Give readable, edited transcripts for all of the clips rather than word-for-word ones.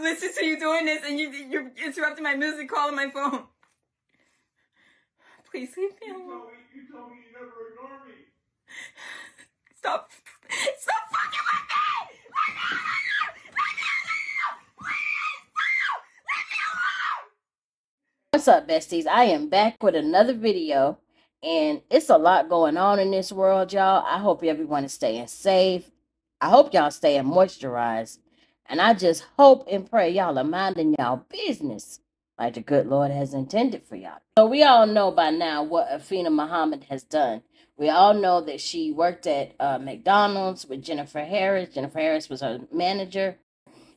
listen to you doing this and you're interrupting my music, calling my phone. Please leave me alone. You told me you never ignore me. Stop fucking with me! Leave me alone! What's up, besties? I am back with another video, and it's a lot going on in this world, y'all. I hope everyone is staying safe. I hope y'all staying moisturized, and I just hope and pray y'all are minding y'all business like the good Lord has intended for y'all. So we all know by now what Afeni Muhammad has done. We all know that she worked at McDonald's with Jennifer Harris. Jennifer Harris was her manager,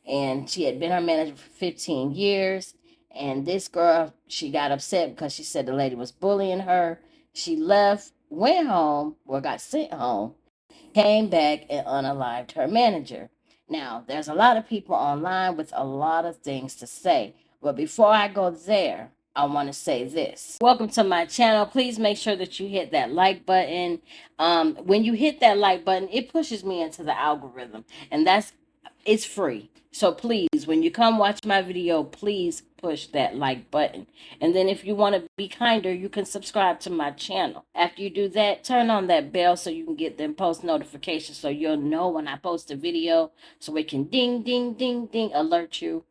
and she had been her manager for 15 years. And this girl, she got upset because she said the lady was bullying her. She left, went home, or got sent home, came back and unalived her manager. Now, there's a lot of people online with a lot of things to say. But before I go there, I want to say this. Welcome to my channel. Please make sure that you hit that like button. When you hit that like button, it pushes me into the algorithm. And it's free. So please, when you come watch my video, please push that like button. And then if you want to be kinder, you can subscribe to my channel. After you do that, turn on that bell so you can get them post notifications so you'll know when I post a video, so it can ding, ding, ding, ding, alert you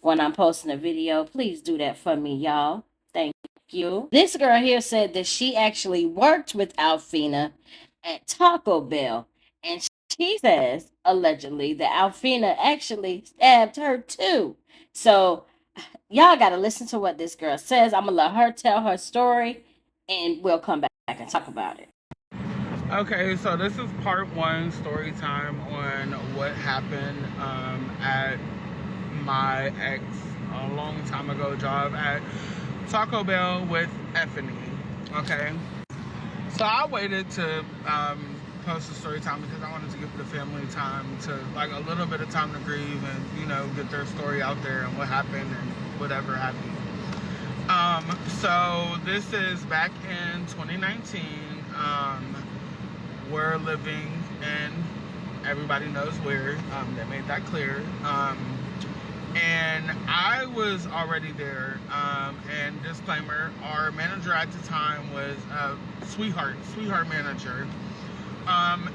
when I'm posting a video. Please do that for me, y'all. Thank you. This girl here said that she actually worked with Afeni at Taco Bell, and she says, allegedly, that Afeni actually stabbed her too. So, y'all got to listen to what this girl says. I'm going to let her tell her story, and we'll come back and talk about it. Okay, so this is part one, story time on what happened at my ex, a long time ago, job at Taco Bell with Afeni. Okay, so I waited to post the story time because I wanted to give the family time to, like, a little bit of time to grieve and, you know, get their story out there and what happened and whatever have you. So this is back in 2019. We're living in, everybody knows where, they made that clear. And I was already there, and disclaimer, our manager at the time was a sweetheart manager.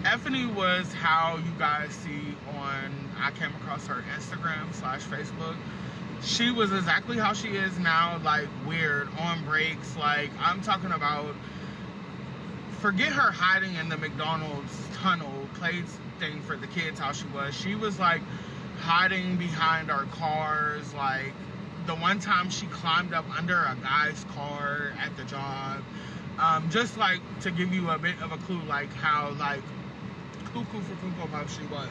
Afeni was how you guys see I came across her Instagram/Facebook. She was exactly how she is now, like weird, on breaks. Like, I'm talking about, forget her hiding in the McDonald's tunnel, plays thing for the kids, how she was. She was like hiding behind our cars. Like, the one time she climbed up under a guy's car at the job. Just like to give you a bit of a clue, like how like cuckoo for cuckoo how she was.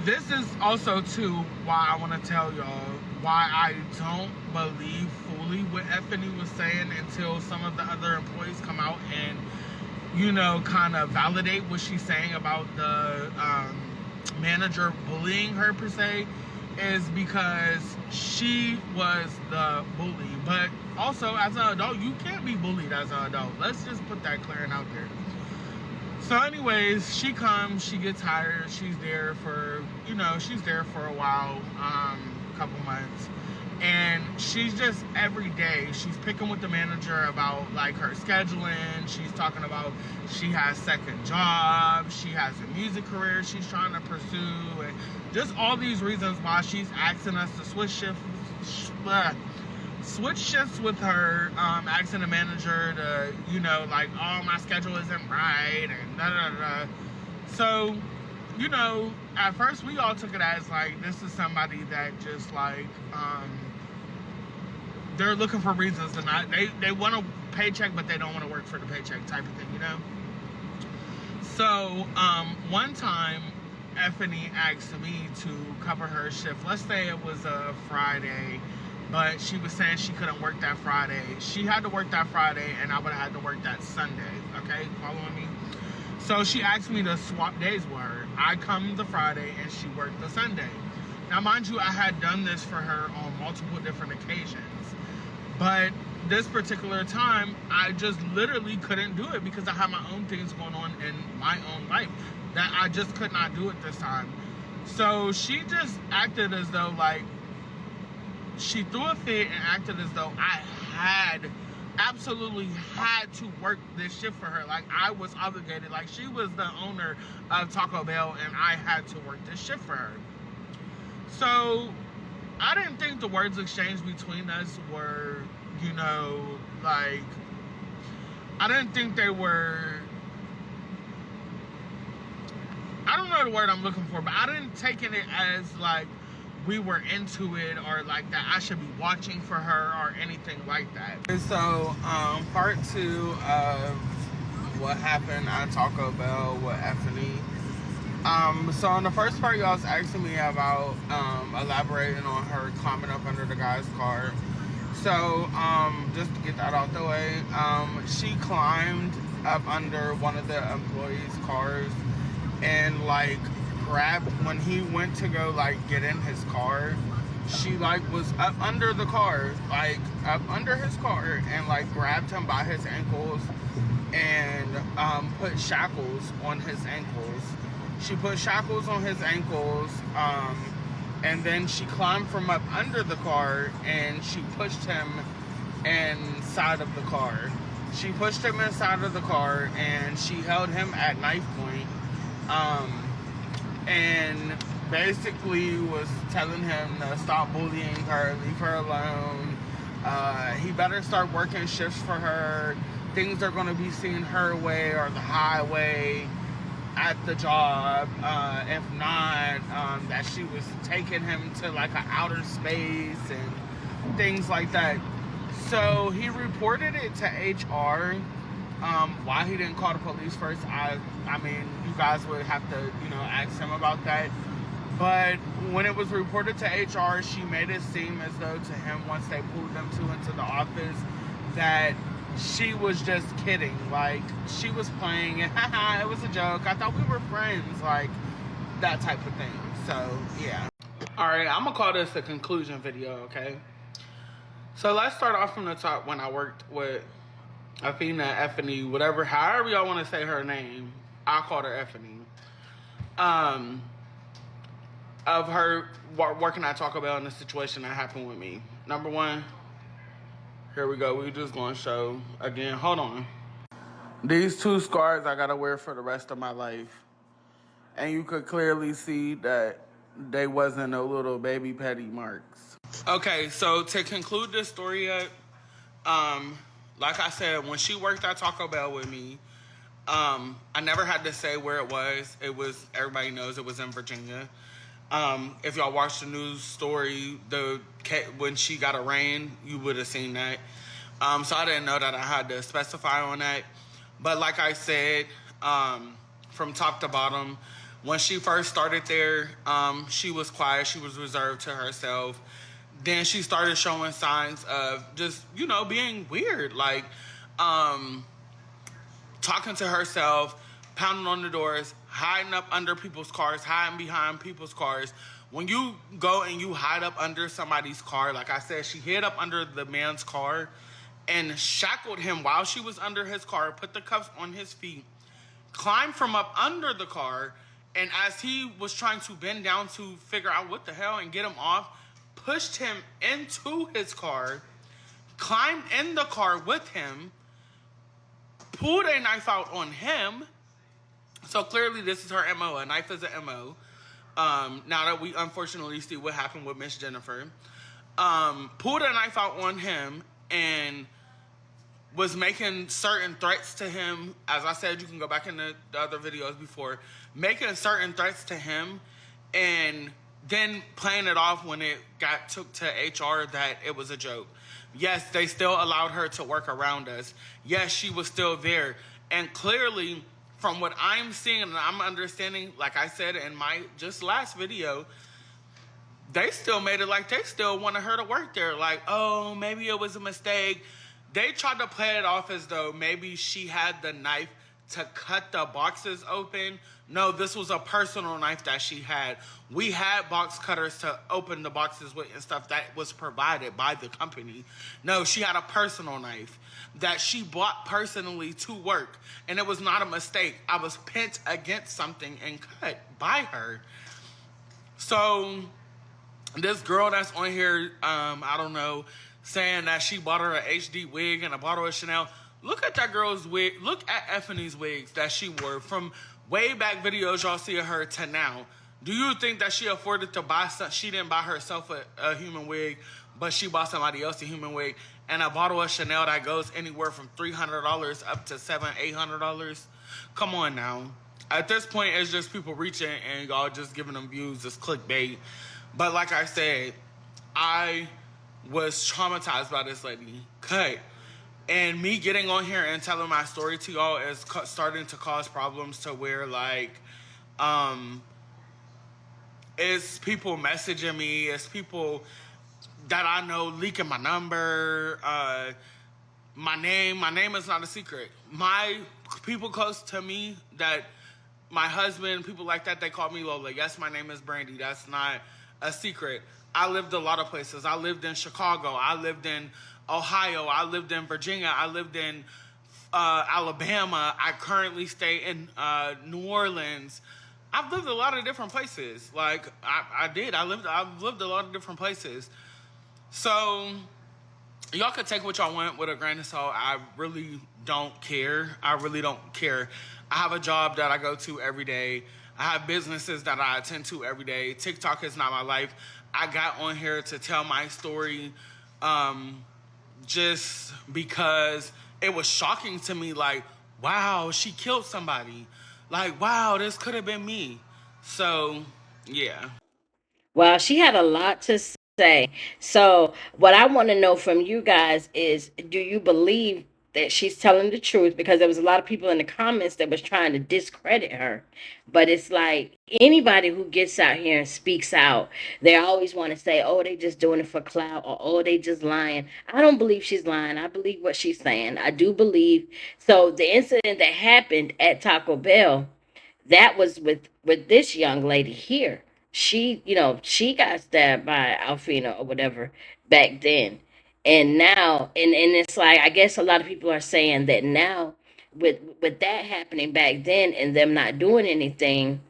This is also too why I want to tell y'all why I don't believe fully what Afeni was saying until some of the other employees come out and, you know, kind of validate what she's saying about the manager bullying her per se, is because she was the bully. But also, as an adult, you can't be bullied as an adult. Let's just put that clearing out there. So anyways, she comes, she gets hired, she's there for, you know, she's there for a while, couple months. And she's just, every day, she's picking with the manager about, like, her scheduling. She's talking about she has second jobs, she has a music career she's trying to pursue, and just all these reasons why she's asking us to switch shifts with her, asking the manager to, you know, like, oh, my schedule isn't right, and da-da-da. So, you know, at first we all took it as, like, this is somebody that just, like, they're looking for reasons to not, they want a paycheck, but they don't want to work for the paycheck type of thing, you know? So, one time, Afeni asked me to cover her shift. Let's say it was a Friday, but she was saying she couldn't work that Friday. She had to work that Friday, and I would have had to work that Sunday, okay? Following me? So she asked me to swap days with her. I come the Friday, and she worked the Sunday. Now, mind you, I had done this for her on multiple different occasions. But this particular time, I just literally couldn't do it because I had my own things going on in my own life that I just could not do it this time. So she just acted as though, like, she threw a fit and acted as though I absolutely had to work this shift for her. Like, I was obligated. Like, she was the owner of Taco Bell and I had to work this shift for her. So I didn't think the words exchanged between us were, you know, like, I didn't think they were, I don't know the word I'm looking for, but I didn't take it as like we were into it or like that I should be watching for her or anything like that. So part 2 of what happened at Taco Bell with Afeni. So in the first part, y'all was asking me about elaborating on her climbing up under the guy's car. So just to get that out the way, she climbed up under one of the employees' cars and like grabbed, when he went to go like get in his car, she like was up under the car, like up under his car, and like grabbed him by his ankles and put shackles on his ankles. She put shackles on his ankles, and then she climbed from up under the car and she pushed him inside of the car. She pushed him inside of the car and she held him at knife point, and basically was telling him to stop bullying her, leave her alone. He better start working shifts for her. Things are going to be seen her way or the highway at the job. If not, that she was taking him to like an outer space and things like that. So he reported it to HR. Why he didn't call the police first, I mean, you guys would have to, you know, ask him about that. But when it was reported to HR, she made it seem as though to him, once they pulled them two into the office, that she was just kidding. Like, she was playing and haha, it was a joke. I thought we were friends, like that type of thing. So yeah. All right, I'm gonna call this a conclusion video, okay? So let's start off from the top. When I worked with Afeni, whatever, however y'all want to say her name, I called her Afeni. Of her working at Taco Bell in the situation that happened with me. Number one, here we go. We're just going to show again. Hold on. These two scars I got to wear for the rest of my life. And you could clearly see that they wasn't no little baby petty marks. Okay, so to conclude this story up, like I said, when she worked at Taco Bell with me, I never had to say where it was. It was, everybody knows it was in Virginia. If y'all watched the news story, when she got arraigned, you would have seen that. So I didn't know that I had to specify on that. But like I said, from top to bottom, when she first started there, she was quiet. She was reserved to herself. Then she started showing signs of just, you know, being weird. Like, talking to herself, pounding on the doors, hiding up under people's cars, hiding behind people's cars. When you go and you hide up under somebody's car, like I said, she hid up under the man's car and shackled him while she was under his car, put the cuffs on his feet, climbed from up under the car, and as he was trying to bend down to figure out what the hell and get him off, pushed him into his car, climbed in the car with him, pulled a knife out on him. So clearly this is her MO. A knife is an MO. Now that we unfortunately see what happened with Miss Jennifer. Pulled a knife out on him and was making certain threats to him. As I said, you can go back in the other videos before. Making certain threats to him and then playing it off when it took to HR that it was a joke. Yes, they still allowed her to work around us. Yes, she was still there. And clearly, from what I'm seeing and I'm understanding, like I said in my just last video, they still made it like they still wanted her to work there. Like, oh, maybe it was a mistake. They tried to play it off as though maybe she had the knife to cut the boxes open. No, this was a personal knife that she had. We had box cutters to open the boxes with and stuff that was provided by the company. No, she had a personal knife that she bought personally to work. And it was not a mistake. I was pinned against something and cut by her. So this girl that's on here, I don't know, saying that she bought her a HD wig and a bottle of Chanel. Look at that girl's wig. Look at Afeni's wigs that she wore from way back videos y'all see of her to now. Do you think that she afforded to buy some? She didn't buy herself a human wig, but she bought somebody else a human wig and a bottle of Chanel that goes anywhere from $300 up to $800. Come on now. At this point, it's just people reaching and y'all just giving them views. It's clickbait. But like I said, I was traumatized by this lady. Cut. And me getting on here and telling my story to y'all is starting to cause problems to where, like, it's people messaging me. It's people that I know leaking my number. My name is not a secret. My people close to me, that my husband, people like that, they call me Lola. Yes, my name is Brandy. That's not a secret. I lived a lot of places. I lived in Chicago. I lived in Ohio. I lived in Virginia. I lived in Alabama. I currently stay in New Orleans. I've lived a lot of different places. Like I've lived a lot of different places. So y'all could take what y'all want with a grain of salt. I really don't care. I really don't care. I have a job that I go to every day. I have businesses that I attend to every day. TikTok is not my life. I got on here to tell my story just because it was shocking to me. Like, wow, she killed somebody. Like, wow, this could have been me. So, yeah. Well, she had a lot to say. So, what I want to know from you guys is, do you believe that she's telling the truth? Because there was a lot of people in the comments that was trying to discredit her. But it's like anybody who gets out here and speaks out, they always want to say, oh, they just doing it for clout, or oh, they just lying. I don't believe she's lying. I believe what she's saying. I do believe. So, the incident that happened at Taco Bell, that was with this young lady here. She, she got stabbed by Alfina or whatever back then. And now, and it's like, I guess a lot of people are saying that now, with that happening back then and them not doing anything,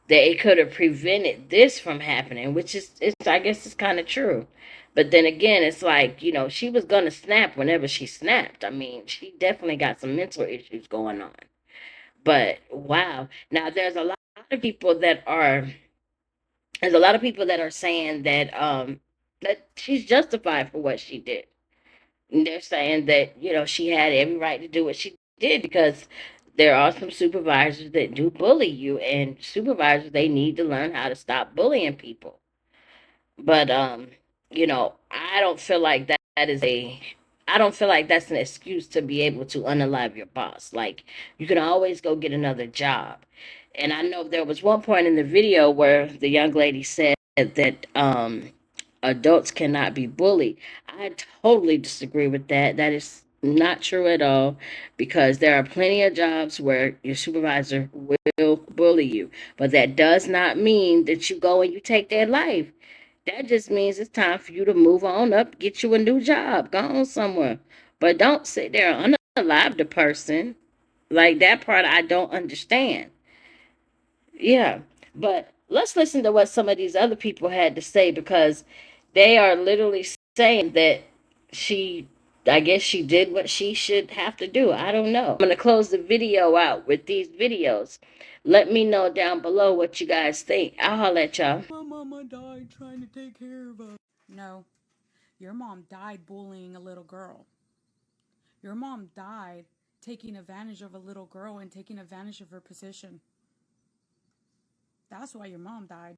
that it could have prevented this from happening, which is, it's, I guess it's kind of true. But then again, it's like, she was gonna snap whenever she snapped. I mean, she definitely got some mental issues going on. But wow. Now there's a lot of people that are saying that she's justified for what she did. And they're saying that, she had every right to do what she did, because there are some supervisors that do bully you, and supervisors, they need to learn how to stop bullying people. But I don't feel like that is a I don't feel like that's an excuse to be able to unalive your boss. Like, you can always go get another job. And I know there was one point in the video where the young lady said that adults cannot be bullied. I totally disagree with that. That is not true at all, because there are plenty of jobs where your supervisor will bully you. But that does not mean that you go and you take their life. That just means it's time for you to move on up, get you a new job, go on somewhere. But don't sit there and unalive the person. Like, that part I don't understand. Yeah. But let's listen to what some of these other people had to say, because they are literally saying that she, I guess she did what she should have to do. I don't know. I'm going to close the video out with these videos. Let me know down below what you guys think. I'll holler at y'all. My mama died trying to take care of us. No, your mom died bullying a little girl. Your mom died taking advantage of a little girl and taking advantage of her position. That's why your mom died.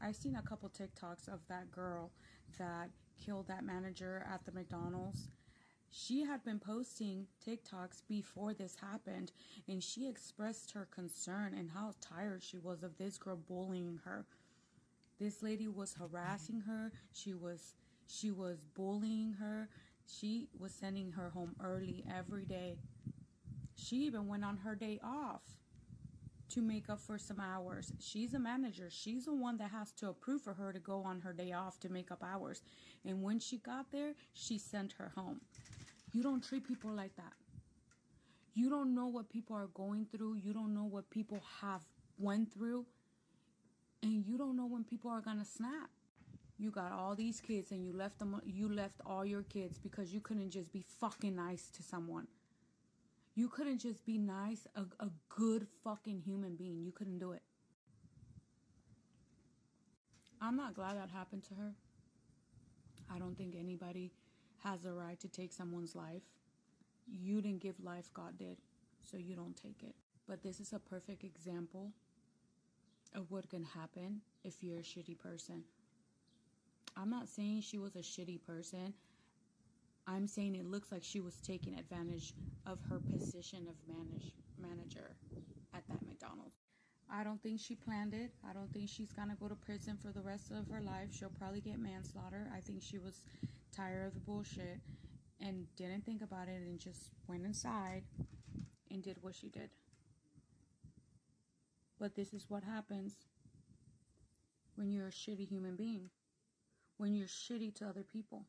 I've seen a couple TikToks of that girl that killed that manager at the McDonald's. She had been posting TikToks before this happened, and she expressed her concern and how tired she was of this girl bullying her. This lady was harassing her. She was bullying her. She was sending her home early every day. She even went on her day off to make up for some hours. She's a manager. She's the one that has to approve for her to go on her day off to make up hours. And when she got there, she sent her home. You don't treat people like that. You don't know what people are going through. You don't know what people have went through. And you don't know when people are gonna snap. You got all these kids and you left all your kids because you couldn't just be fucking nice to someone. You couldn't just be nice, a good fucking human being. You couldn't do it. I'm not glad that happened to her. I don't think anybody has a right to take someone's life. You didn't give life, God did, so you don't take it. But this is a perfect example of what can happen if you're a shitty person. I'm not saying she was a shitty person. I'm saying it looks like she was taking advantage of her position of manager at that McDonald's. I don't think she planned it. I don't think she's gonna go to prison for the rest of her life. She'll probably get manslaughter. I think she was tired of the bullshit and didn't think about it and just went inside and did what she did. But this is what happens when you're a shitty human being, when you're shitty to other people.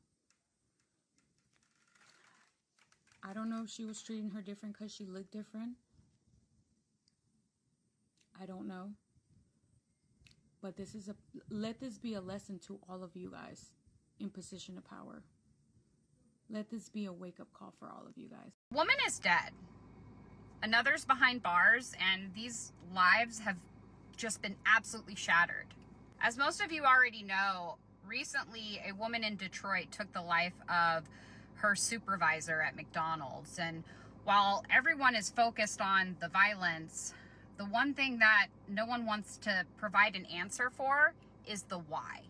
I don't know if she was treating her different because she looked different. I don't know. But let this be a lesson to all of you guys in position of power. Let this be a wake-up call for all of you guys. Woman is dead. Another's behind bars, and these lives have just been absolutely shattered. As most of you already know, recently a woman in Detroit took the life of her supervisor at McDonald's. And while everyone is focused on the violence, the one thing that no one wants to provide an answer for is the why.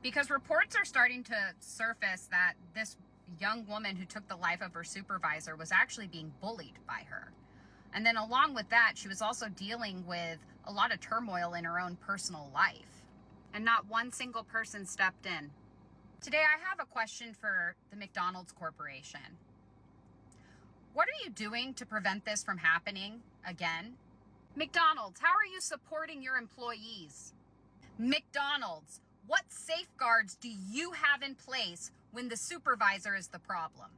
Because reports are starting to surface that this young woman who took the life of her supervisor was actually being bullied by her. And then along with that, she was also dealing with a lot of turmoil in her own personal life. And not one single person stepped in. Today, I have a question for the McDonald's Corporation. What are you doing to prevent this from happening again? McDonald's, how are you supporting your employees? McDonald's, what safeguards do you have in place when the supervisor is the problem?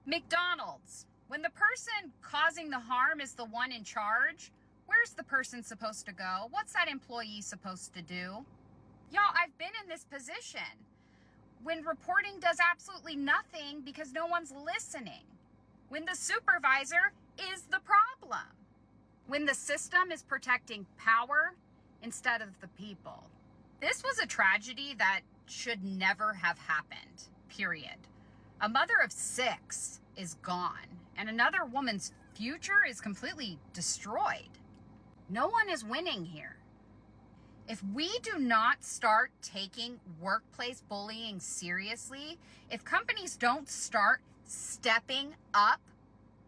McDonald's, when the person causing the harm is the one in charge, where's the person supposed to go? What's that employee supposed to do? Y'all, I've been in this position when reporting does absolutely nothing because no one's listening. When the supervisor is the problem. When the system is protecting power instead of the people. This was a tragedy that should never have happened, period. A mother of 6 is gone, and another woman's future is completely destroyed. No one is winning here. If we do not start taking workplace bullying seriously, if companies don't start stepping up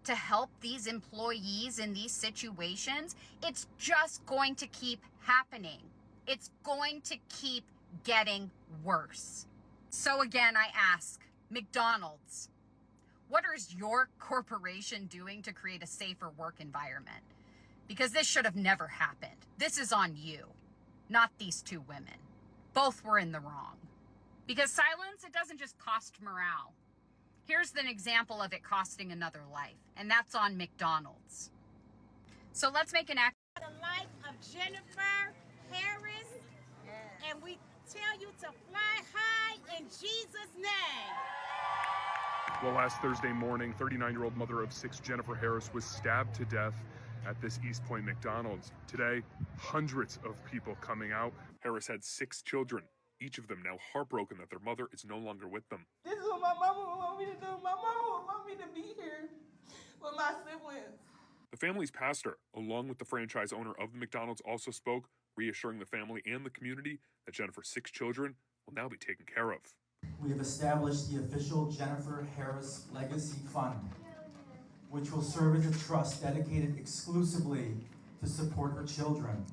to help these employees in these situations, it's just going to keep happening. It's going to keep getting worse. So again, I ask, McDonald's, what is your corporation doing to create a safer work environment? Because this should have never happened. This is on you, not these 2 women. Both were in the wrong. Because silence, it doesn't just cost morale. Here's an example of it costing another life, and that's on McDonald's. So let's make an act. The life of Jennifer Harris, and we tell you to fly high in Jesus' name. Well, last Thursday morning, 39-year-old mother of 6 Jennifer Harris was stabbed to death at this East Point McDonald's. Today, hundreds of people coming out. Harris had 6 children, each of them now heartbroken that their mother is no longer with them. This is what my mama would want me to do. My mama would want me to be here with my siblings. The family's pastor, along with the franchise owner of the McDonald's, also spoke, reassuring the family and the community that Jennifer's 6 children will now be taken care of. We have established the official Jennifer Harris Legacy Fund, which will serve as a trust dedicated exclusively to support her children.